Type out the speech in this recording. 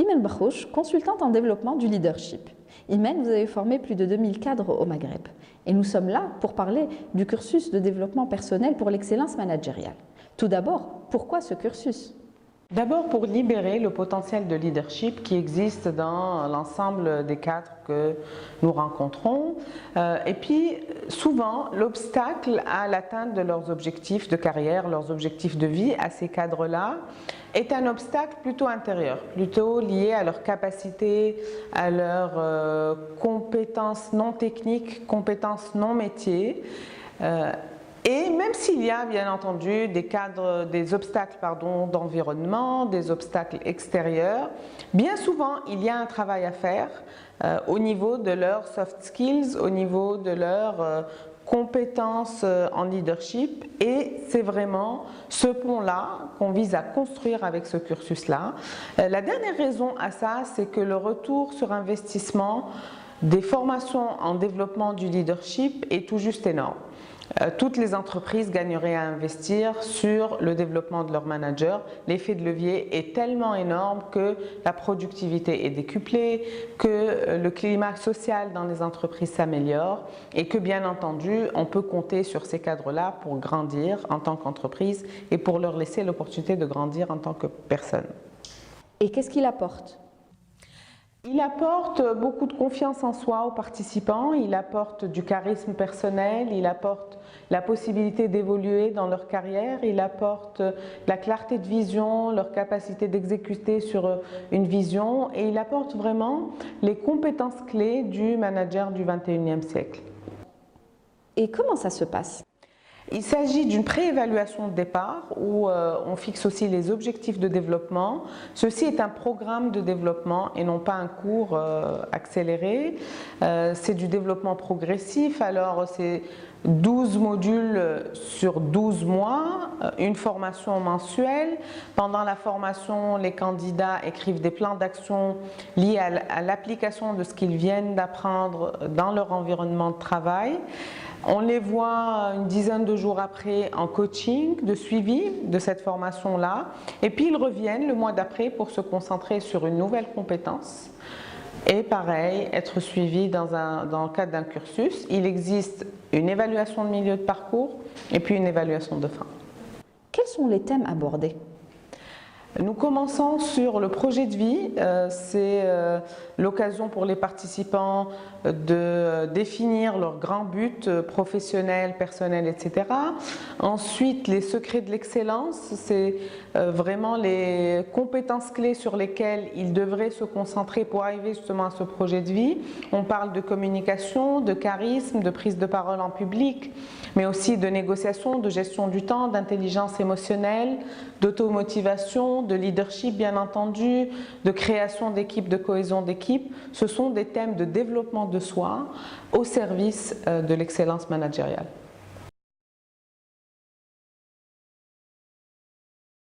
Imen Bakhouch, consultante en développement du leadership. Imen, vous avez formé plus de 2000 cadres au Maghreb. Et nous sommes là pour parler du cursus de développement personnel pour l'excellence managériale. Tout d'abord, pourquoi ce cursus ? D'abord pour libérer le potentiel de leadership qui existe dans l'ensemble des cadres que nous rencontrons. Et puis souvent l'obstacle à l'atteinte de leurs objectifs de carrière, leurs objectifs de vie à ces cadres-là est un obstacle plutôt intérieur, plutôt lié à leur capacité, à leurs compétences non techniques, compétences non métiers. Et même s'il y a bien entendu des obstacles d'environnement, des obstacles extérieurs, bien souvent il y a un travail à faire au niveau de leurs soft skills, au niveau de leurs compétences en leadership, et c'est vraiment ce pont-là qu'on vise à construire avec ce cursus-là. La dernière raison à ça, c'est que le retour sur investissement des formations en développement du leadership est tout juste énorme. Toutes les entreprises gagneraient à investir sur le développement de leurs managers. L'effet de levier est tellement énorme que la productivité est décuplée, que le climat social dans les entreprises s'améliore et que bien entendu, on peut compter sur ces cadres-là pour grandir en tant qu'entreprise et pour leur laisser l'opportunité de grandir en tant que personne. Et qu'est-ce qu'il apporte ? Il apporte beaucoup de confiance en soi aux participants, il apporte du charisme personnel, il apporte la possibilité d'évoluer dans leur carrière, il apporte la clarté de vision, leur capacité d'exécuter sur une vision, et il apporte vraiment les compétences clés du manager du 21e siècle. Et comment ça se passe ? Il s'agit d'une préévaluation de départ où on fixe aussi les objectifs de développement. Ceci est un programme de développement et non pas un cours accéléré. C'est du développement progressif, alors c'est 12 modules sur 12 mois, une formation mensuelle. Pendant la formation, les candidats écrivent des plans d'action liés à l'application de ce qu'ils viennent d'apprendre dans leur environnement de travail. On les voit une dizaine de jours après en coaching, de suivi de cette formation-là. Et puis ils reviennent le mois d'après pour se concentrer sur une nouvelle compétence. Et pareil, être suivi dans le cadre d'un cursus. Il existe une évaluation de milieu de parcours et puis une évaluation de fin. Quels sont les thèmes abordés ? Nous commençons sur le projet de vie, c'est l'occasion pour les participants de définir leurs grands buts professionnels, personnels, etc. Ensuite, les secrets de l'excellence, c'est vraiment les compétences clés sur lesquelles ils devraient se concentrer pour arriver justement à ce projet de vie. On parle de communication, de charisme, de prise de parole en public, mais aussi de négociation, de gestion du temps, d'intelligence émotionnelle, d'automotivation, de leadership bien entendu, de création d'équipe, de cohésion d'équipe. Ce sont des thèmes de développement de soi au service de l'excellence managériale.